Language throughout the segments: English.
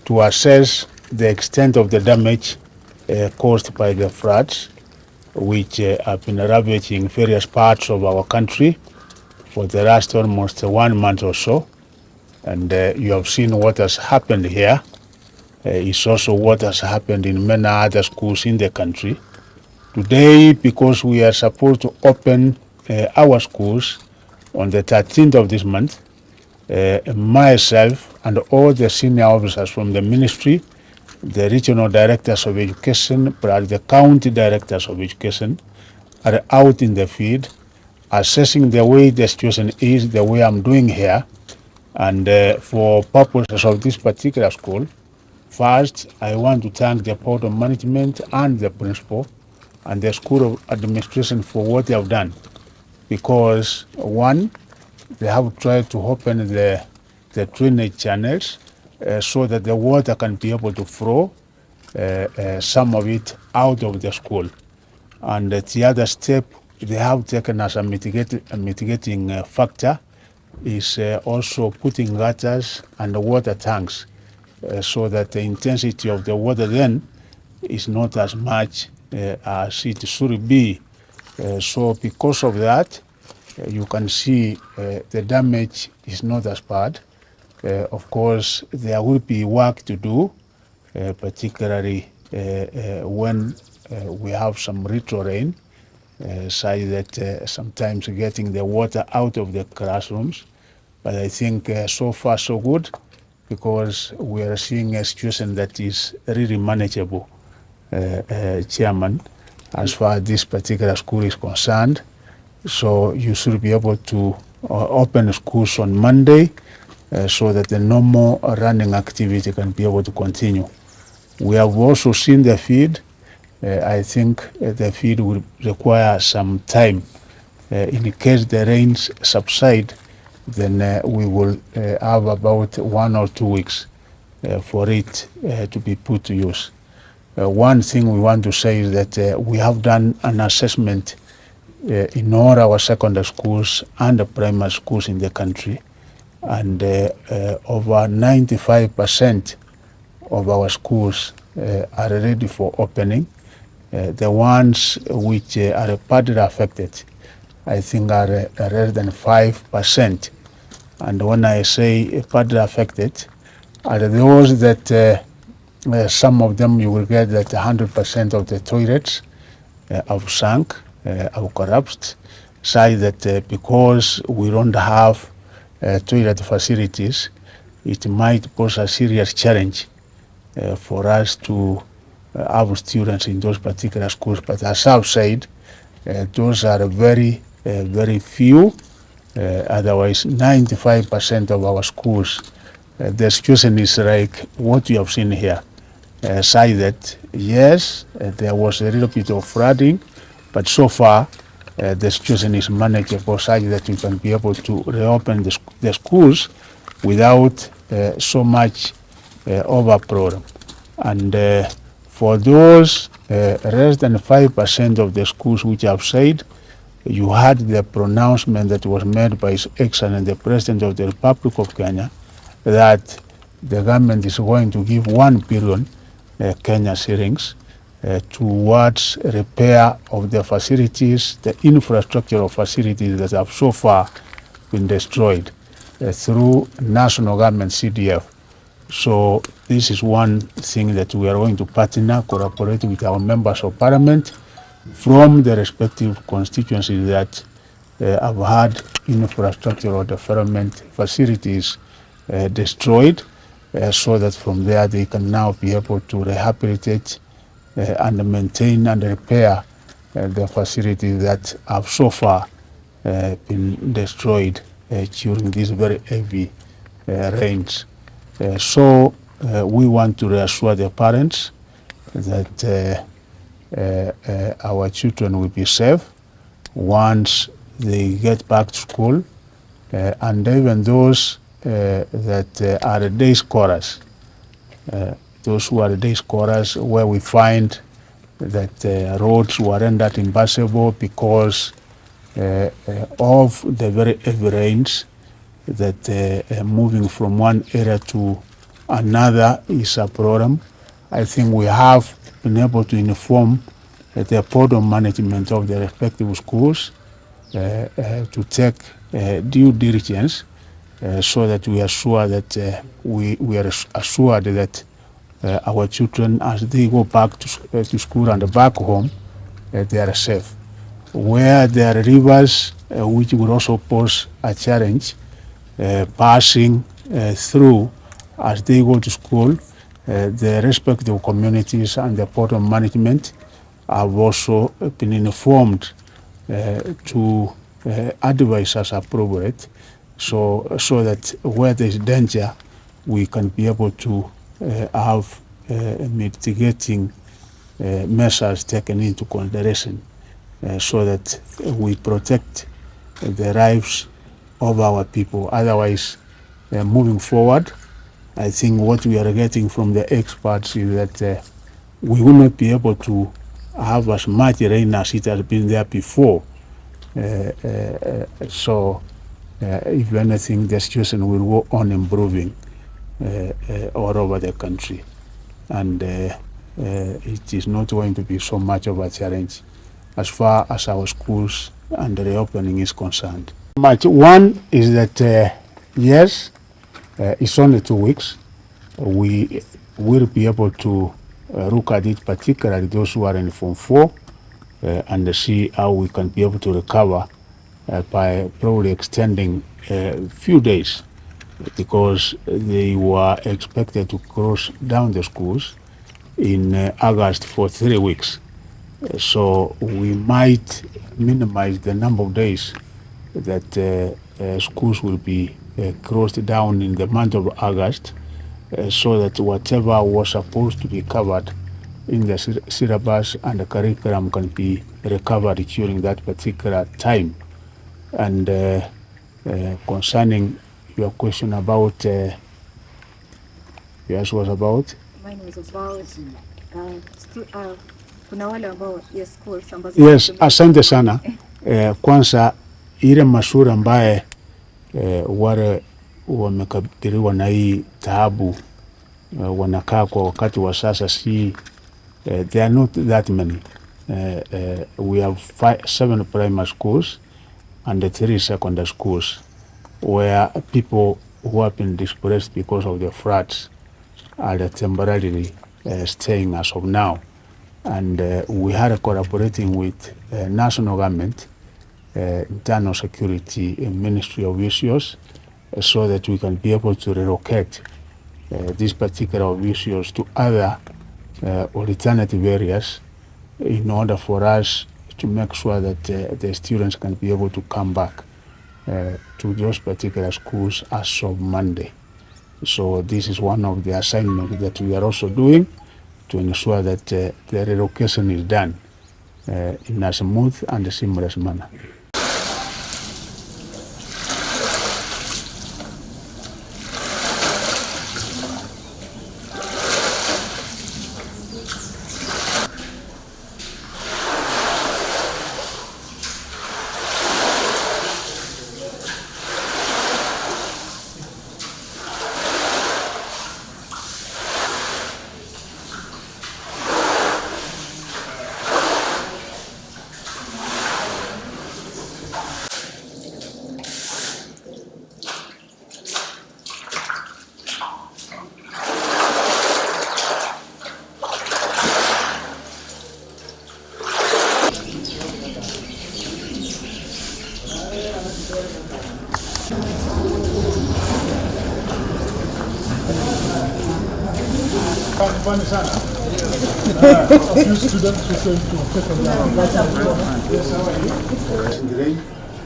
to assess the extent of the damage caused by the floods, which have been ravaging various parts of our country for the last almost 1 month or so. And you have seen what has happened here. It's also what has happened in many other schools in the country. Today, because we are supposed to open our schools on the 13th of this month, myself and all the senior officers from the ministry, the regional directors of education, plus the county directors of education, are out in the field, assessing the way the situation is, the way I'm doing here. And for purposes of this particular school, first, I want to thank the board of management and the principal and the school of administration for what they have done. Because one, they have tried to open the drainage channels so that the water can be able to flow, some of it out of the school. And the other step they have taken as a mitigating factor is also putting gutters and water tanks so that the intensity of the water then is not as much as it should be. So because of that, you can see the damage is not as bad. Of course, there will be work to do, particularly when we have some retro rain, such that sometimes getting the water out of the classrooms. But I think so far so good, because we are seeing a situation that is really manageable, Chairman, as far as this particular school is concerned. So you should be able to open schools on Monday so that the normal running activity can be able to continue. We have also seen the feed. I think the feed will require some time. In case the rains subside, then we will have about 1 or 2 weeks for it to be put to use. One thing we want to say is that we have done an assessment in all our secondary schools and the primary schools in the country, and over 95% of our schools are ready for opening. The ones which are badly affected, I think, are less than 5%. And when I say badly affected, are those that some of them you will get that 100% of the toilets have sunk, have collapsed, such that because we don't have toilet facilities, it might pose a serious challenge for us to have students in those particular schools. But as I've said, those are very few. Otherwise, 95% of our schools, the situation is like what you have seen here. Say that, yes, there was a little bit of flooding, but so far the situation is manageable, such that we can be able to reopen the schools without so much of a problem. And for those less than 5% of the schools which I've said, you had the pronouncement that was made by His Excellency the President of the Republic of Kenya that the government is going to give 1 billion Kenya shillings towards repair of the facilities, the infrastructure of facilities that have so far been destroyed through national government CDF. So this is one thing that we are going to partner, cooperate with our members of parliament from the respective constituencies that have had infrastructure or development facilities destroyed, so that from there they can now be able to rehabilitate and maintain and repair the facilities that have so far been destroyed during these very heavy rains. So we want to reassure the parents that our children will be safe once they get back to school, and even those that are day scholars, those who are day scholars, where we find that roads were rendered impassable because of the very heavy rains that moving from one area to Another is a program. I think we have been able to inform the board of management of the respective schools to take due diligence so that we are sure that we are assured that our children, as they go back to school and back home, they are safe. Where there are rivers which will also pose a challenge passing through as they go to school, the respective communities and the port of management have also been informed to advise as appropriate, so that where there is danger, we can be able to have mitigating measures taken into consideration so that we protect the lives of our people. Otherwise, moving forward, I think what we are getting from the experts is that we will not be able to have as much rain as it has been there before. So, if anything, the situation will go on improving all over the country. And it is not going to be so much of a challenge as far as our schools and the reopening is concerned. One is that, yes, it's only 2 weeks. We will be able to look at it, particularly those who are in Form 4, and see how we can be able to recover by probably extending a few days, because they were expected to close down the schools in August for 3 weeks. So we might minimize the number of days that schools will be closed down in the month of August, so that whatever was supposed to be covered in the syllabus and the curriculum can be recovered during that particular time. And concerning your question about, yours was about? Mine was about kuna wale ambao schools ambazo. Yes, asante sana. Kwanza ile mashule ambaye wale wamekabiliwa na hii taabu wanakaa kwa wakati wa sasa, si there are not that many. We have 7 primary schools and 3 secondary schools where people who have been displaced because of the floods are temporarily staying as of now. And we are collaborating with national government, internal security, and Ministry of Issues, so that we can be able to relocate these particular issues to other alternative areas in order for us to make sure that the students can be able to come back to those particular schools as of Monday. So this is one of the assignments that we are also doing to ensure that the relocation is done in a smooth and seamless manner.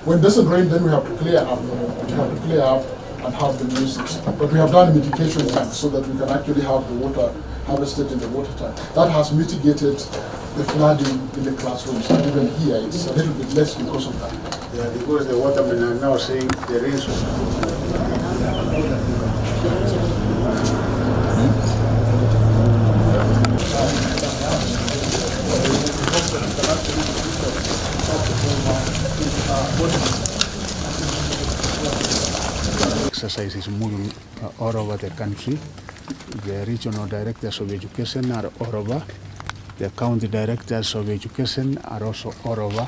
When it doesn't rain, then we have to clear up. We have to clear up and have the music. But we have done mitigation tanks so that we can actually have the water harvested in the water tank. That has mitigated the flooding in the classrooms. And even here, it's a little bit less because of that. Yeah, because the watermen are now saying the rain. Exercise is moving all over the country, The regional directors of education are all over. The county directors of education are also all over.